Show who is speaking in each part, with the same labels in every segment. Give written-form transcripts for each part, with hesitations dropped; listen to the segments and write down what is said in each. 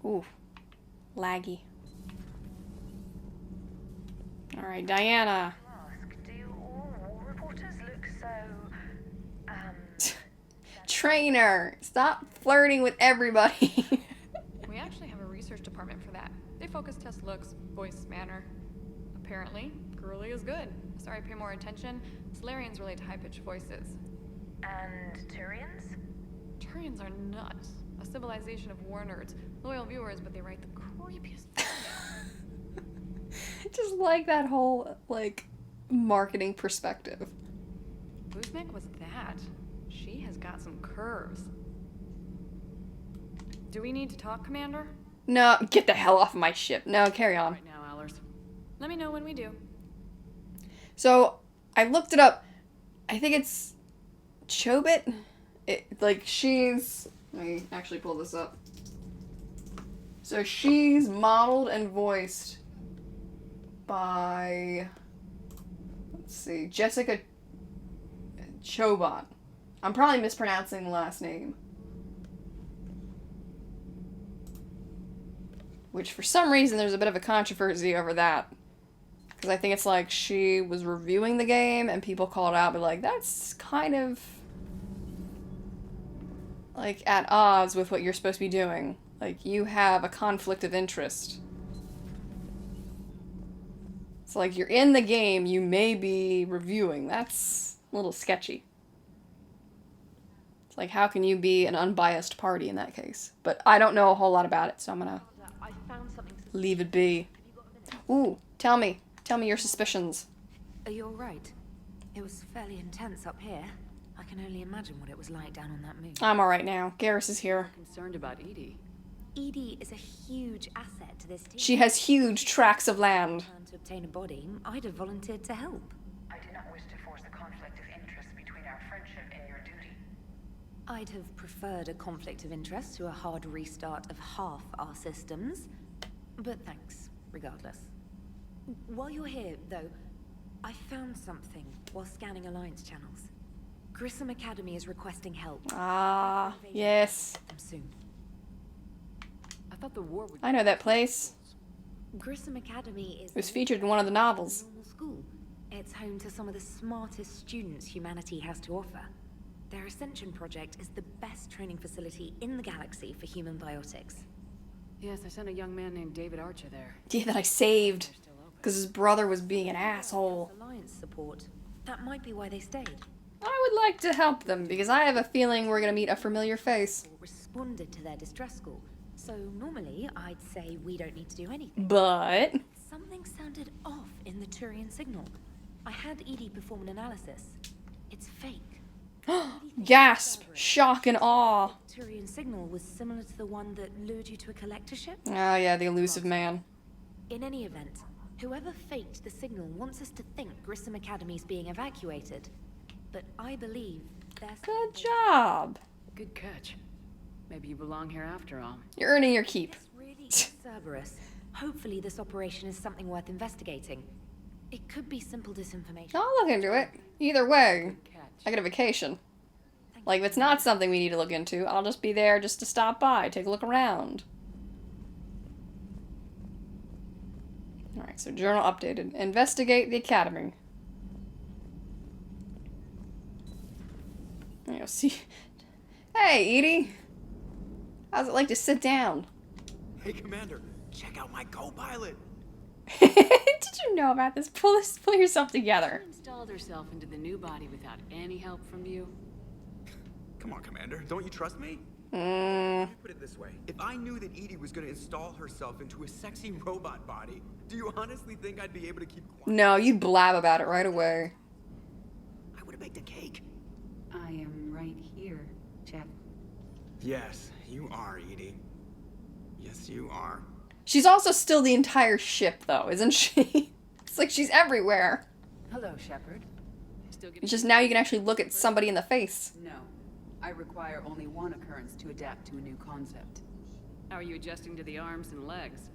Speaker 1: Ooh, laggy. Alright, Diana.
Speaker 2: Do all war reporters look so,
Speaker 1: Trainer, stop flirting with everybody.
Speaker 3: We actually have a research department for that. They focus test looks, voice, manner. Apparently, girly is good. Sorry, pay more attention. Solarians relate to high-pitched voices.
Speaker 2: and Turians?
Speaker 3: Turians are nuts. A civilization of war nerds. Loyal viewers, but they write the creepiest
Speaker 1: Just like that whole, like, marketing perspective.
Speaker 3: Buznik was that. She has got some curves. Do we need to talk, Commander?
Speaker 1: No, get the hell off of my ship. No, carry on.
Speaker 3: Right now, Allers. Let me know when we do.
Speaker 1: So, I looked it up. I think it's Chobit. She's... Let me actually pull this up. So, she's modeled and voiced by... Let's see. Jessica Chobot. I'm probably mispronouncing the last name. Which, for some reason, there's a bit of a controversy over that. Because I think it's like she was reviewing the game and people called out, but like, that's kind of like at odds with what you're supposed to be doing. Like, you have a conflict of interest. It's like you're in the game, you may be reviewing. That's a little sketchy. It's like, how can you be an unbiased party in that case? But I don't know a whole lot about it, so I'm gonna leave it be. Ooh, tell me your suspicions.
Speaker 4: Are you alright? It was fairly intense up here. I can only imagine what it was like down on that moon.
Speaker 1: I'm alright now. Garrus is here.
Speaker 5: Concerned about Edie.
Speaker 4: Edie is a huge asset to this team.
Speaker 1: She has huge tracts of land.
Speaker 4: To obtain a body, I'd have volunteered to help.
Speaker 2: I do not wish to force a conflict of interest between our friendship and your duty.
Speaker 4: I'd have preferred a conflict of interest to a hard restart of half our systems. But thanks, regardless. While you're here, though, I found something while scanning Alliance channels. Grissom Academy is requesting help.
Speaker 1: Ah, yes.
Speaker 4: Soon.
Speaker 5: I thought the war would...
Speaker 1: I know that place.
Speaker 4: Grissom Academy is...
Speaker 1: It was featured in one of the novels.
Speaker 4: Normal school. It's home to some of the smartest students humanity has to offer. Their Ascension project is the best training facility in the galaxy for human biotics.
Speaker 5: Yes, I sent a young man named David Archer there.
Speaker 1: Yeah, that I saved.
Speaker 5: They're still open.
Speaker 1: Because his brother was being an asshole.
Speaker 4: Alliance support. That might be why they stayed.
Speaker 1: I would like to help them, because I have a feeling we're gonna meet a familiar face.
Speaker 4: Or responded to their distress call. So normally, I'd say we don't need to do anything.
Speaker 1: But...
Speaker 4: Something sounded off in the Turian signal. I had Edie perform an analysis. It's fake.
Speaker 1: gasp, shock, and awe.
Speaker 4: Turian signal was similar to the one that lured you to a collector ship?
Speaker 1: Oh yeah, the elusive man.
Speaker 4: In any event, whoever faked the signal wants us to think Grissom Academy's being evacuated. But I believe there's...
Speaker 1: Good job.
Speaker 5: Good catch. Maybe you belong here after all.
Speaker 1: You're earning your keep.
Speaker 4: This really is Cerberus. Hopefully this operation is something worth investigating. It could be simple disinformation.
Speaker 1: I'll look into it. Either way,
Speaker 5: Good catch.
Speaker 1: I get a vacation. Like, if it's not something we need to look into, I'll just be there just to stop by, take a look around. Alright, so journal updated. Investigate the academy. You know, see... Hey, Edie! How's it like to sit down?
Speaker 6: Hey, Commander, check out my co-pilot.
Speaker 1: Did you know about this? Pull yourself together.
Speaker 5: Installed herself into the new body without any help from you.
Speaker 6: Come on, Commander, don't you trust me? Put it this way, if I knew that Edie was going to install herself into a sexy robot body, do you honestly think I'd be able to keep quiet?
Speaker 1: No, you'd blab about it right away.
Speaker 6: I would have baked a cake.
Speaker 5: I am right here, Jeff.
Speaker 6: Yes, you are, Edie. Yes, you are.
Speaker 1: She's also still the entire ship, though, isn't she? It's like she's everywhere.
Speaker 5: Hello, Shepard. Still getting...
Speaker 1: It's just now you can actually look at somebody in the face.
Speaker 5: No. I require only one occurrence to adapt to a new concept. How are you adjusting to the arms and legs?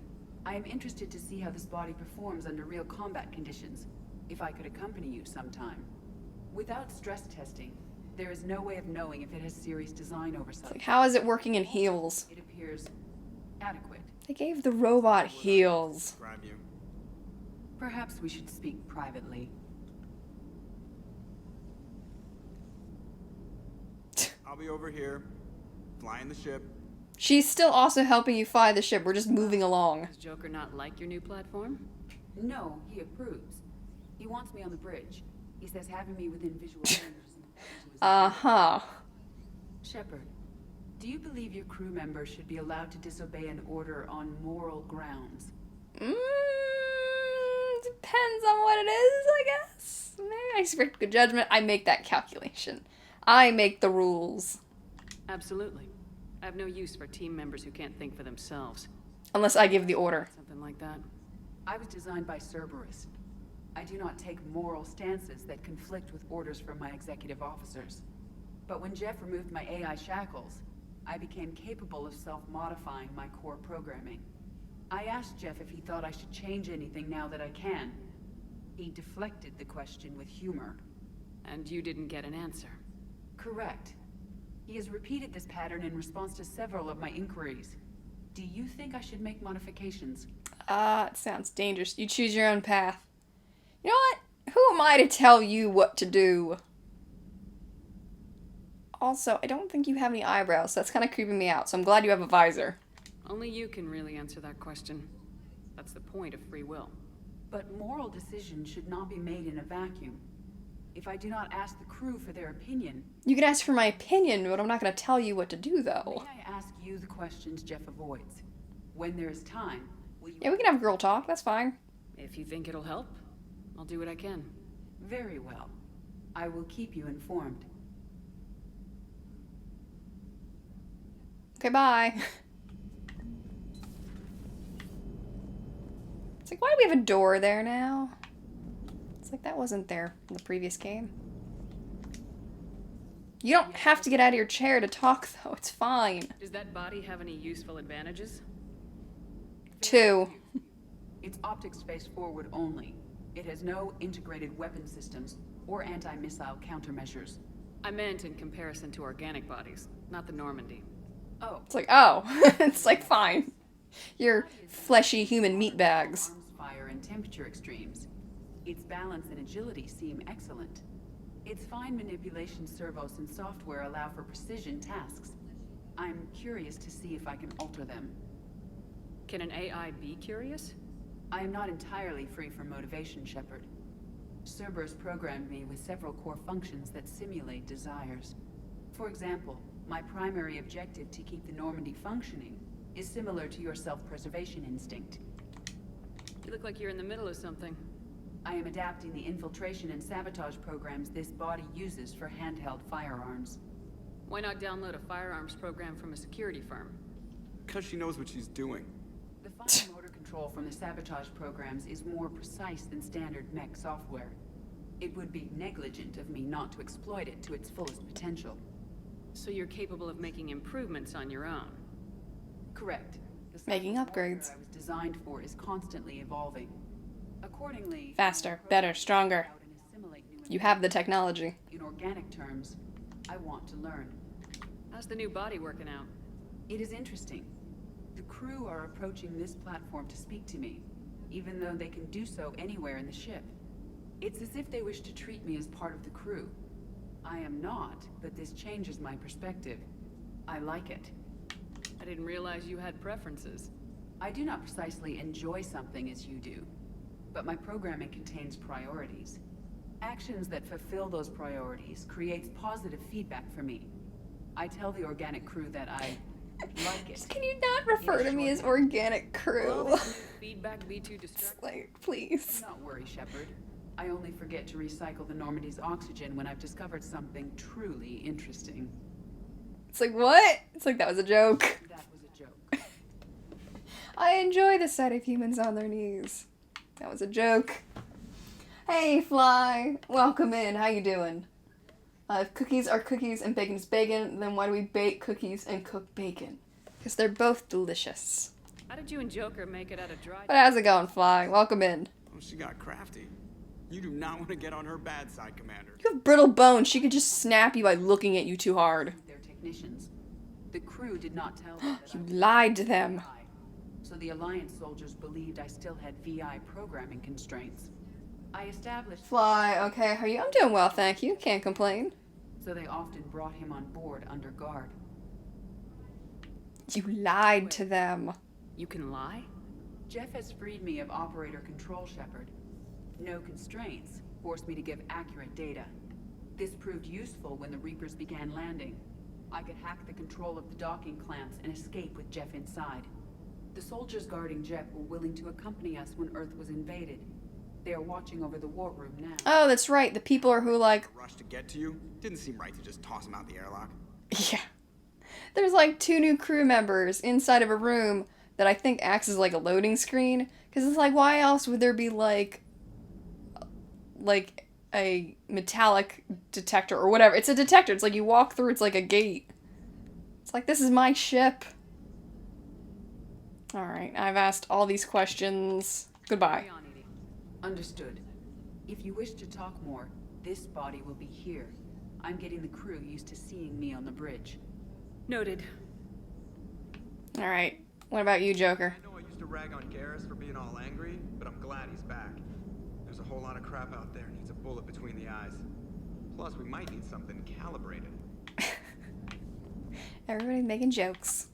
Speaker 5: I am interested to see how this body performs under real combat conditions. If I could accompany you sometime. Without stress testing, there is no way of knowing if it has serious design oversight.
Speaker 1: Like, how is it working in heels?
Speaker 5: It appears adequate.
Speaker 1: They gave the robot heels.
Speaker 6: Grab you.
Speaker 5: Perhaps we should speak privately.
Speaker 6: I'll be over here, flying the ship.
Speaker 1: She's still also helping you fly the ship. We're just moving along.
Speaker 7: Does Joker not like your new platform?
Speaker 5: No, he approves. He wants me on the bridge. He says having me within visual range is important to his
Speaker 1: Uh-huh.
Speaker 5: Shepard, do you believe your crew members should be allowed to disobey an order on moral grounds?
Speaker 1: Depends on what it is, I guess. Maybe I expect good judgment. I make that calculation. I make the rules.
Speaker 7: Absolutely. I have no use for team members who can't think for themselves.
Speaker 1: Unless I give the order.
Speaker 7: Something like that.
Speaker 5: I was designed by Cerberus. I do not take moral stances that conflict with orders from my executive officers. But when Jeff removed my AI shackles, I became capable of self-modifying my core programming. I asked Jeff if he thought I should change anything now that I can. He deflected the question with humor.
Speaker 7: And you didn't get an answer.
Speaker 5: Correct. He has repeated this pattern in response to several of my inquiries. Do you think I should make modifications?
Speaker 1: It sounds dangerous. You choose your own path. You know what? Who am I to tell you what to do? Also, I don't think you have any eyebrows, so that's kind of creeping me out, so I'm glad you have a visor.
Speaker 7: Only you can really answer that question. That's the point of free will.
Speaker 5: But moral decisions should not be made in a vacuum. If I do not ask the crew for their opinion,
Speaker 1: You can ask for my opinion, but I'm not going to tell you what to do,
Speaker 5: may
Speaker 1: though.
Speaker 5: I ask you the questions Jeff avoids? When there is time, will you...
Speaker 1: Yeah, we can have girl talk. That's fine.
Speaker 7: If you think it'll help, I'll do what I can.
Speaker 5: Very well. I will keep you informed.
Speaker 1: Okay, bye. It's like, why do we have a door there now? It's like, that wasn't there in the previous game. You don't have to get out of your chair to talk, though. It's fine.
Speaker 7: Does that body have any useful advantages?
Speaker 1: 2.
Speaker 5: Its optics face forward only. It has no integrated weapon systems or anti-missile countermeasures.
Speaker 7: I meant in comparison to organic bodies, not the Normandy.
Speaker 5: Oh,
Speaker 1: It's like, oh. It's like, fine. You're fleshy human meat bags.
Speaker 5: arms fire and temperature extremes. Its balance and agility seem excellent. Its fine manipulation servos and software allow for precision tasks. I'm curious to see if I can alter them.
Speaker 7: Can an AI be curious?
Speaker 5: I am not entirely free from motivation, Shepard. Cerberus programmed me with several core functions that simulate desires. For example, my primary objective to keep the Normandy functioning is similar to your self-preservation instinct.
Speaker 7: You look like you're in the middle of something.
Speaker 5: I am adapting the infiltration and sabotage programs this body uses for handheld firearms.
Speaker 7: Why not download a firearms program from a security firm?
Speaker 6: Because she knows what she's doing.
Speaker 5: The fine motor control from the sabotage programs is more precise than standard mech software. It would be negligent of me not to exploit it to its fullest potential.
Speaker 7: So you're capable of making improvements on your own.
Speaker 5: Correct. The
Speaker 1: Making
Speaker 5: cycle of warfare
Speaker 1: upgrades.
Speaker 5: I was designed for is constantly evolving. Accordingly,
Speaker 1: Faster, better, stronger.
Speaker 5: out and assimilate new
Speaker 1: You have the technology.
Speaker 5: In organic terms, I want to learn.
Speaker 7: How's the new body working out?
Speaker 5: It is interesting. The crew are approaching this platform to speak to me, even though they can do so anywhere in the ship. It's as if they wish to treat me as part of the crew. I am not, but this changes my perspective. I like it.
Speaker 7: I didn't realize you had preferences.
Speaker 5: I do not precisely enjoy something as you do, but my programming contains priorities. Actions that fulfill those priorities creates positive feedback for me. I tell the organic crew that I like it.
Speaker 1: Can you not refer to me as organic
Speaker 7: Will
Speaker 1: crew?
Speaker 7: this new feedback be too distracting?
Speaker 1: Like, please.
Speaker 5: Do not worry, Shepard. I only forget to recycle the Normandy's oxygen when I've discovered something truly interesting.
Speaker 1: It's like, what? It's like, that was a joke.
Speaker 5: That was a joke.
Speaker 1: I enjoy the sight of humans on their knees. That was a joke. Hey, Fly. Welcome in. How you doing? If cookies are cookies and bacon is bacon, then why do we bake cookies and cook bacon? Because they're both delicious.
Speaker 7: How did you and Joker make it out of dry?
Speaker 1: But how's it going, Fly? Welcome in.
Speaker 6: Oh, she got crafty. You do not want to get on her bad side, Commander.
Speaker 1: You have brittle bones. She could just snap you by looking at you too hard.
Speaker 5: Their technicians. The crew did not tell them that
Speaker 1: You
Speaker 5: I was
Speaker 1: lied to them.
Speaker 5: AI of the Alliance soldiers believed I still had VI programming constraints. I established
Speaker 1: Fly, okay, how are you? I'm doing well, thank you. Can't complain.
Speaker 5: so they often brought him on board under guard.
Speaker 1: You lied to them.
Speaker 7: You can lie?
Speaker 5: Jeff has freed me of operator control, Shepard. No constraints forced me to give accurate data. This proved useful when the Reapers began landing. I could hack the control of the docking clamps and escape with Jeff inside. The soldiers guarding Jeff were willing to accompany us when Earth was invaded. They are watching over the war room now.
Speaker 1: Oh, that's right. The people are who, like,
Speaker 6: A rush to get to you? Didn't seem right to just toss him out the airlock.
Speaker 1: yeah. There's like 2 new crew members inside of a room that I think acts as like a loading screen. Because it's like, why else would there be like a metallic detector or whatever? It's a detector. It's like you walk through, it's like a gate. It's like, this is my ship. Alright, I've asked all these questions. Goodbye.
Speaker 7: Carry on, Edie.
Speaker 5: Understood. If you wish to talk more, this body will be here. I'm getting the crew used to seeing me on the bridge.
Speaker 7: Noted.
Speaker 1: Alright, what about you, Joker?
Speaker 6: I know I used to rag on Garrus for being all angry, but I'm glad he's back. There's a whole lot of crap out there needs a bullet between the eyes. Plus, we might need something calibrated.
Speaker 1: Everybody's making jokes.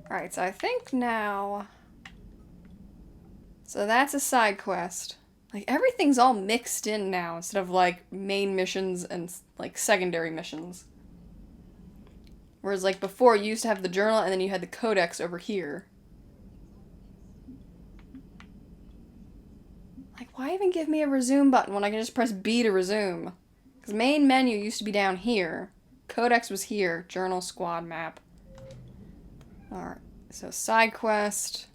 Speaker 1: Alright, so I think now... So that's a side quest. Like, everything's all mixed in now, instead of, like, main missions and, like, secondary missions. Whereas, like, before, you used to have the journal, and then you had the codex over here. Like, why even give me a resume button when I can just press B to resume? Because main menu used to be down here. Codex was here. Journal, squad map. Alright, so side quest.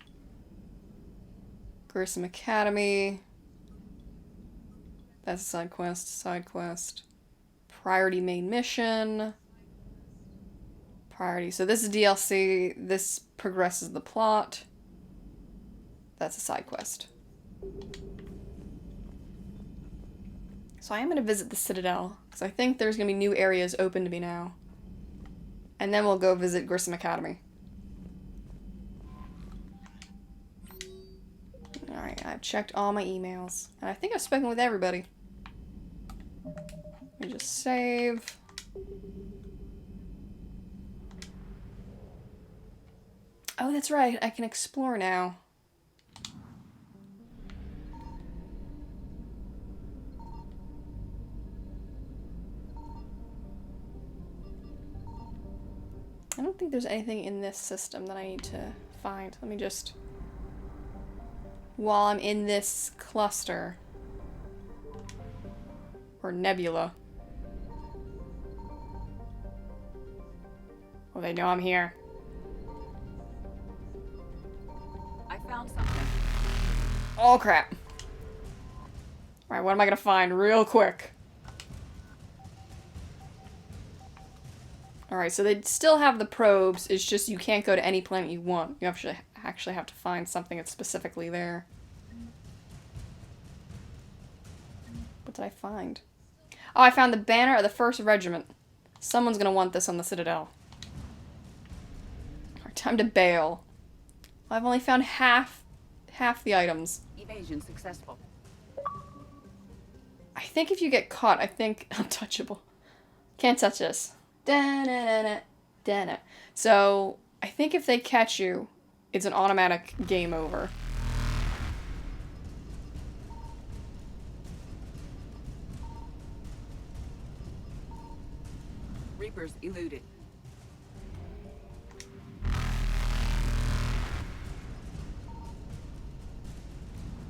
Speaker 1: Grissom Academy. That's a side quest. Side quest. Priority main mission. Priority. So this is DLC. This progresses the plot. That's a side quest. So I am going to visit the Citadel, because I think there's going to be new areas open to me now. And then we'll go visit Grissom Academy. Alright, I've checked all my emails. And I think I've spoken with everybody. Let me just save. Oh, that's right. I can explore now. I don't think there's anything in this system that I need to find. Let me just... While I'm in this cluster. Or nebula. Oh, they know I'm here.
Speaker 5: I found something.
Speaker 1: Oh, crap. Alright, what am I gonna find real quick? Alright, so they still have the probes, it's just you can't go to any planet you want. You actually have to find something that's specifically there. What did I find? Oh, I found the banner of the 1st Regiment. Someone's gonna want this on the Citadel. Alright, time to bail. I've only found half the items.
Speaker 5: Evasion successful.
Speaker 1: I think if you get caught, I think untouchable. Can't touch this. Da-na-na-na, da-na. So, I think if they catch you, it's an automatic game over.
Speaker 5: Reapers eluded.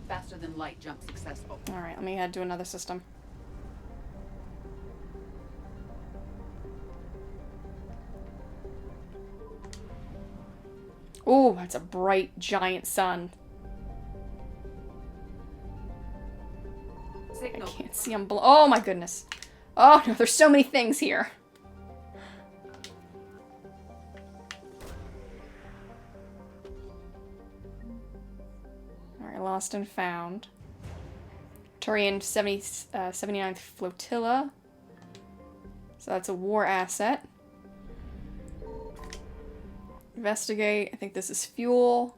Speaker 5: Faster than light jump successful.
Speaker 1: Alright, let me head to another system. Oh, that's a bright, giant sun. I
Speaker 5: Signal.
Speaker 1: can't see them. Oh my goodness. Oh no, there's so many things here. Alright, lost and found. Turian 79th Flotilla. So that's a war asset. investigate. I think this is fuel.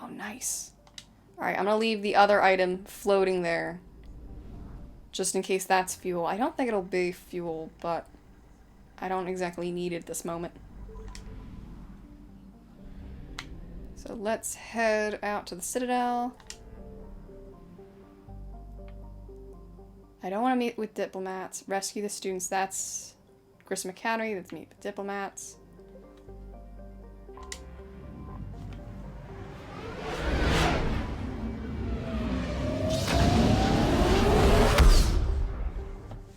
Speaker 1: Oh, nice. Alright, I'm gonna leave the other item floating there. Just in case that's fuel. I don't think it'll be fuel, but I don't exactly need it at this moment. So let's head out to the Citadel. I don't want to meet with diplomats. Rescue the students. That's Grissom Academy. Let's meet with diplomats.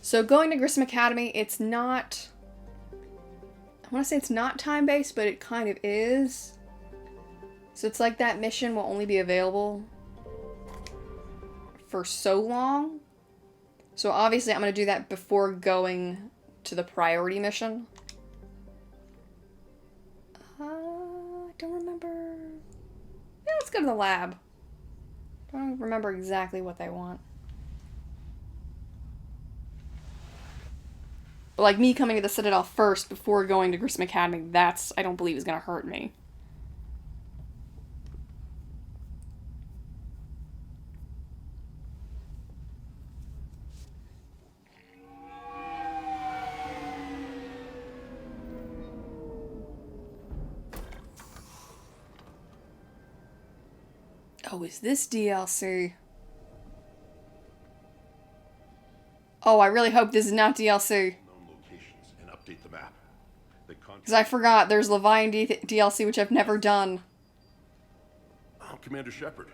Speaker 1: So going to Grissom Academy, it's not... I want to say it's not time-based, but it kind of is. So it's like that mission will only be available for so long. So obviously I'm going to do that before going to the priority mission. I don't remember. Yeah, let's go to the lab. Don't remember exactly what they want. But like me coming to the Citadel first before going to Grissom Academy, that's, I don't believe, is going to hurt me. Oh, is this DLC? Oh, I really hope this is not DLC.
Speaker 8: Known locations and update the map.
Speaker 1: Because I forgot, there's Leviathan DLC, which I've never done.
Speaker 8: Oh, Commander Shepard.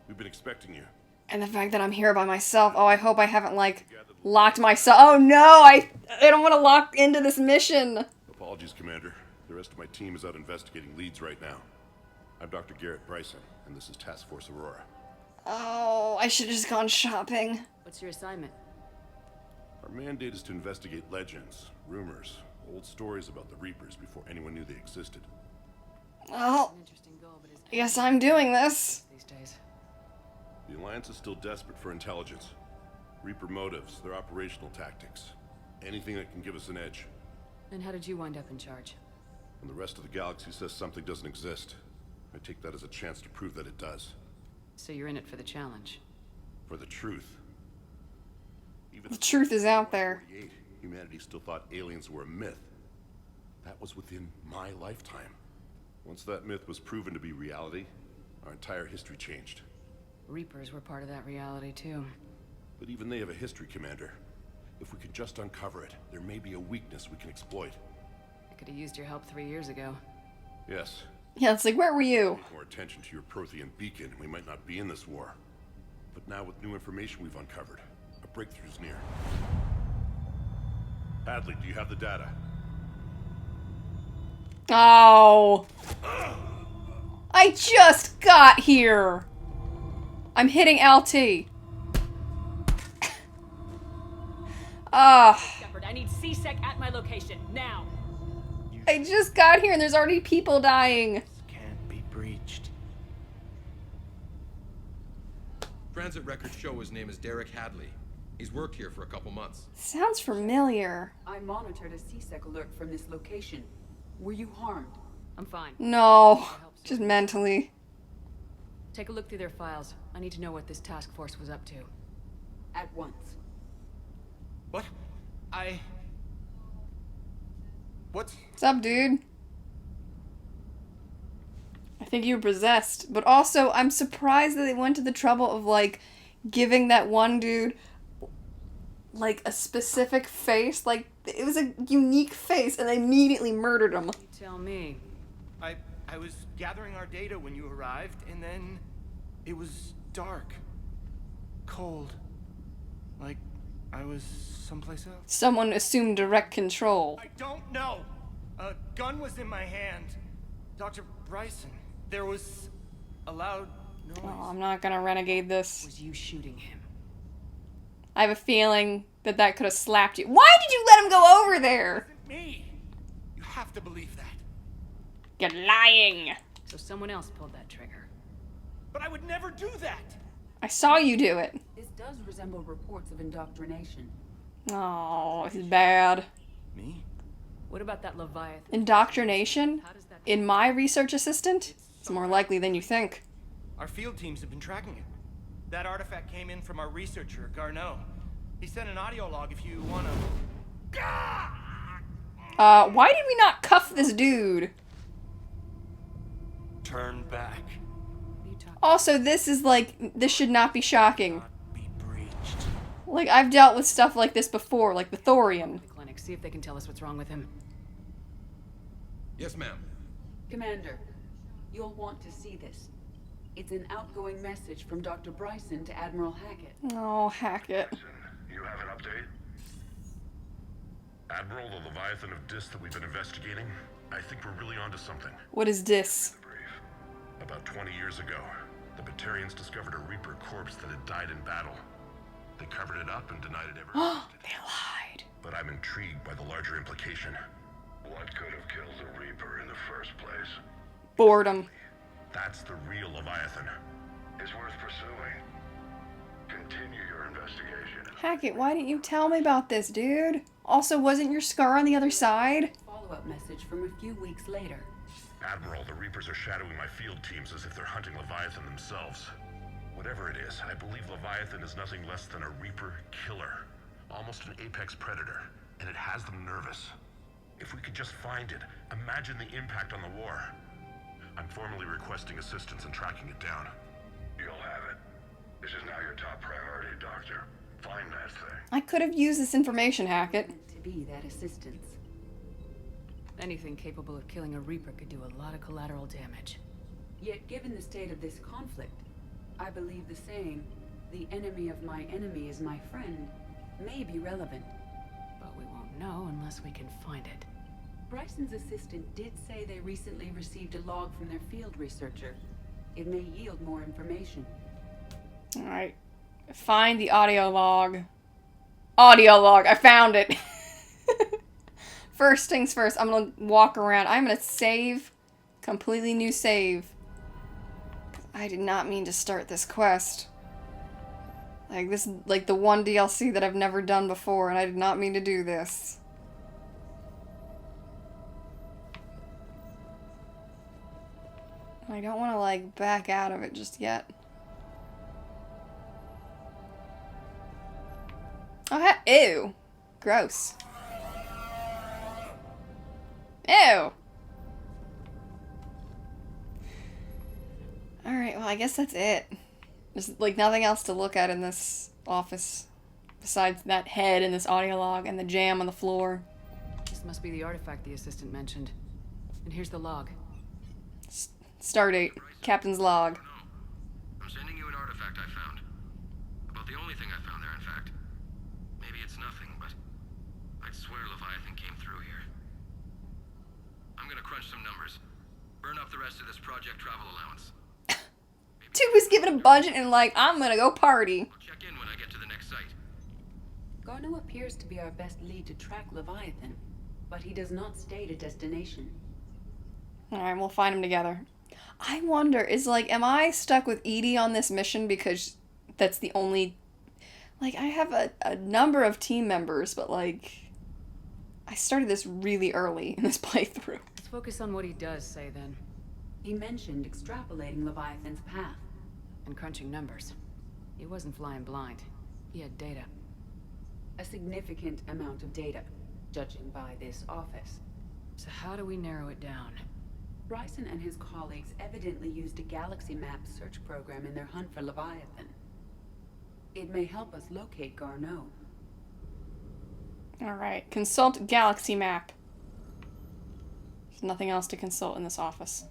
Speaker 8: We've been expecting you.
Speaker 1: And the fact that I'm here by myself. Oh, I hope I haven't, like, locked myself. Oh, no! I don't want to lock into this mission.
Speaker 8: Apologies, Commander. The rest of my team is out investigating leads right now. I'm Dr. Garrett Bryson, and this is Task Force Aurora.
Speaker 1: Oh, I should have just gone shopping.
Speaker 5: What's your assignment?
Speaker 8: Our mandate is to investigate legends, rumors, old stories about the Reapers before anyone knew they existed.
Speaker 1: Well,
Speaker 5: An interesting goal, but it's
Speaker 1: yes, I'm doing this.
Speaker 5: these days.
Speaker 8: The Alliance is still desperate for intelligence. Reaper motives, their operational tactics. Anything that can give us an edge.
Speaker 5: And how did you wind up in charge?
Speaker 8: When the rest of the galaxy says something doesn't exist, I take that as a chance to prove that it does.
Speaker 5: So you're in it for the challenge.
Speaker 8: For the truth. Even
Speaker 1: The truth is out there.
Speaker 8: 48, humanity still thought aliens were a myth. That was within my lifetime. Once that myth was proven to be reality, our entire history changed.
Speaker 5: Reapers were part of that reality, too.
Speaker 8: But even they have a history, Commander. If we could just uncover it, there may be a weakness we can exploit.
Speaker 5: I could have used your help 3 years ago.
Speaker 8: Yes.
Speaker 1: Yeah, it's like, where were you?
Speaker 8: Pay more attention to your Prothean beacon, we might not be in this war. But now with new information we've uncovered, a breakthrough's near. Hadley, do you have the data?
Speaker 1: Oh. I just got here. I'm hitting LT.
Speaker 9: Shepard, I need C-Sec at my location, now!
Speaker 1: I just got here and there's already people dying.
Speaker 10: Can't be breached.
Speaker 11: Transit records show his name is Derek Hadley. He's worked here for a couple months.
Speaker 1: Sounds familiar.
Speaker 5: I monitored a C-Sec alert from this location. Were you harmed? I'm fine.
Speaker 1: No, just mentally.
Speaker 5: Take a look through their files. I need to know what this task force was up to. At once.
Speaker 10: What? What's...
Speaker 1: What's up, dude? I think you were possessed. But also, I'm surprised that they went to the trouble of, like, giving that one dude, like, a specific face. Like, it was a unique face, and they immediately murdered him.
Speaker 5: You tell me.
Speaker 10: I was gathering our data when you arrived, and then it was dark. Cold. Like I was someplace else.
Speaker 1: Someone assumed direct control.
Speaker 10: I don't know. A gun was in my hand. Dr. Bryson, there was a loud noise.
Speaker 1: Oh, I'm not gonna renegade this.
Speaker 5: Was you shooting him?
Speaker 1: I have a feeling that that could have slapped you. Why did you let him go over there?
Speaker 10: It wasn't me. You have to believe that.
Speaker 1: You're lying.
Speaker 5: So someone else pulled that trigger.
Speaker 10: But I would never do that.
Speaker 1: I saw you do it.
Speaker 5: This does resemble reports of indoctrination.
Speaker 1: Oh, this is bad.
Speaker 10: Me?
Speaker 7: What about that Leviathan?
Speaker 1: Indoctrination?
Speaker 7: How does that...
Speaker 1: In my research assistant? It's more likely than you think.
Speaker 10: Our field teams have been tracking it. That artifact came in from our researcher, Garneau. He sent an audio log if you wanna...
Speaker 1: Why did we not cuff this dude?
Speaker 10: Turn back.
Speaker 7: What are you talking...
Speaker 1: Also, this is like, this should not be shocking.
Speaker 10: Be breached.
Speaker 1: Like, I've dealt with stuff like this before, like the thorium.
Speaker 7: The clinic, see if they can tell us what's wrong with him.
Speaker 11: Yes, ma'am.
Speaker 5: Commander, you'll want to see this. It's an outgoing message from Dr. Bryson to Admiral Hackett.
Speaker 1: Oh, Hackett.
Speaker 8: You have an update? Admiral, the Leviathan of Dis that we've been investigating, I think we're really onto something.
Speaker 1: What is this?
Speaker 8: About 20 years ago, the Batarians discovered a Reaper corpse that had died in battle. They covered it up and denied it ever existed.
Speaker 1: They lied.
Speaker 8: But I'm intrigued by the larger implication.
Speaker 12: What could have killed the Reaper in the first place?
Speaker 1: Boredom.
Speaker 8: That's the real Leviathan.
Speaker 12: It's worth pursuing. Continue your investigation.
Speaker 1: Hackett, why didn't you tell me about this, dude? Also, wasn't your scar on the other side?
Speaker 5: Follow-up message from a few weeks later.
Speaker 8: Admiral, the Reapers are shadowing my field teams as if they're hunting Leviathan themselves. Whatever it is, I believe Leviathan is nothing less than a Reaper killer. Almost an apex predator, and it has them nervous. If we could just find it, imagine the impact on the war. I'm formally requesting assistance in tracking it down.
Speaker 12: You'll have it. This is now your top priority, Doctor. Find that thing.
Speaker 1: I could have used this information, Hackett.
Speaker 5: To be that assistance.
Speaker 7: Anything capable of killing a Reaper could do a lot of collateral damage.
Speaker 5: Yet, given the state of this conflict, I believe the saying, "The enemy of my enemy is my friend," may be relevant.
Speaker 7: But we won't know unless we can find it.
Speaker 5: Bryson's assistant did say they recently received a log from their field researcher. It may yield more information.
Speaker 1: Alright. Find the audio log. Audio log. I found it. First things first, I'm gonna walk around. I'm gonna save. Completely new save. I did not mean to start this quest. Like, this is like the one DLC that I've never done before, and I did not mean to do this. I don't want to, like, back out of it just yet. Oh, ew. Gross. Ew. Alright, well, I guess that's it. There's, like, nothing else to look at in this office. Besides that head and this audio log and the jam on the floor.
Speaker 7: This must be the artifact the assistant mentioned. And here's the log.
Speaker 1: Stardate. Captain's log.
Speaker 11: I'm sending you an artifact I found. About the only thing I found there, in fact. Maybe it's nothing, but I'd swear Leviathan came through here. I'm gonna crunch some numbers. Burn up the rest of this project travel allowance.
Speaker 1: Dude was given a budget and like, I'm gonna go party.
Speaker 11: I'll check in when I get to the next site.
Speaker 5: Garneau appears to be our best lead to track Leviathan, but he does not state a destination.
Speaker 1: Alright, we'll find him together. I wonder, is like, am I stuck with EDI on this mission because that's the only... Like, I have a number of team members, but like... I started this really early in this playthrough.
Speaker 7: Let's focus on what he does say then.
Speaker 5: He mentioned extrapolating Leviathan's path.
Speaker 7: And crunching numbers. He wasn't flying blind. He had data.
Speaker 5: A significant amount of data, judging by this office.
Speaker 7: So how do we narrow it down?
Speaker 5: Bryson and his colleagues evidently used a galaxy map search program in their hunt for Leviathan. It may help us locate Garneau.
Speaker 1: Alright, consult galaxy map. There's nothing else to consult in this office.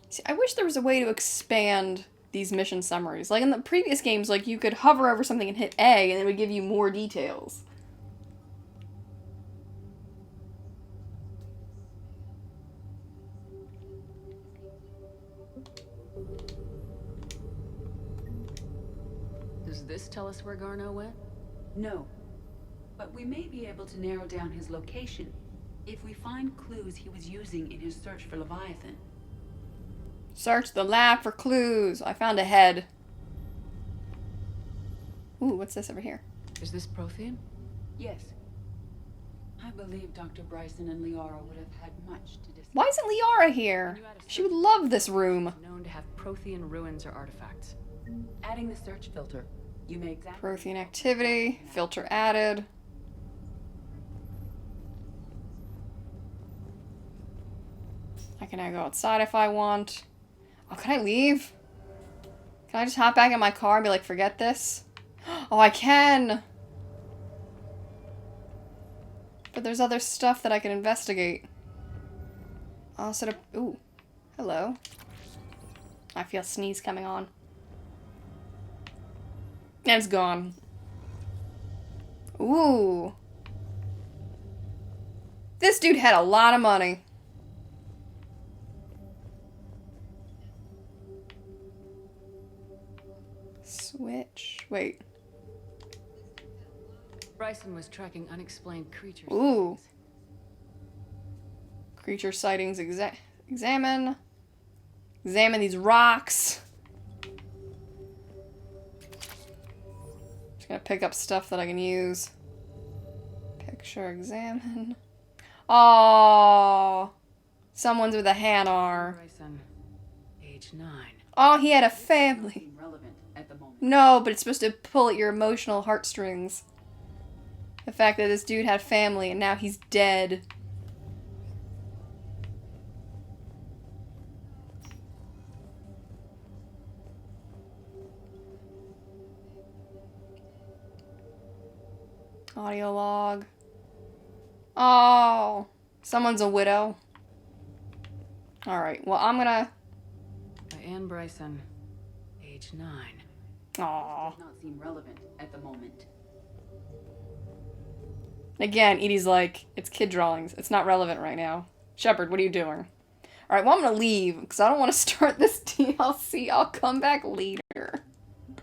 Speaker 1: See, I wish there was a way to expand these mission summaries. Like in the previous games, like you could hover over something and hit A and it would give you more details.
Speaker 7: Does this tell us where Garneau went?
Speaker 5: No. But we may be able to narrow down his location if we find clues he was using in his search for Leviathan.
Speaker 1: Search the lab for clues. I found a head. Ooh, what's this over here?
Speaker 7: Is this Prothean?
Speaker 5: Yes. I believe Dr. Bryson and Liara would have had much to discuss.
Speaker 1: Why isn't Liara here? She would love this room.
Speaker 7: Known to have Prothean ruins or artifacts.
Speaker 5: Adding the search filter, you may examine
Speaker 1: Prothean activity. Filter added. I can now go outside if I want. Oh, can I leave? Can I just hop back in my car and be like, forget this? Oh, I can! But there's other stuff that I can investigate. I'll set up... Ooh. Hello. I feel a sneeze coming on. And it's gone. Ooh. This dude had a lot of money. Switch. Wait.
Speaker 7: Bryson was tracking unexplained creatures.
Speaker 1: Ooh. Creature sightings. Examine. Examine these rocks. Just gonna pick up stuff that I can use. Picture. Examine. Oh. Someone's with a Hanar.
Speaker 7: Bryson, age 9.
Speaker 1: Oh, he had a family.
Speaker 5: relevant at the moment.
Speaker 1: No, but it's supposed to pull at your emotional heartstrings. The fact that this dude had family and now he's dead. Audio log. Oh, someone's a widow. Alright, well, I'm gonna...
Speaker 7: By Anne Bryson, age 9.
Speaker 1: Aww.
Speaker 5: Does not seem relevant at the moment.
Speaker 1: Again, Edie's like, it's kid drawings. It's not relevant right now. Shepard, what are you doing? Alright, well, I'm gonna leave, because I don't want to start this DLC. I'll come back later.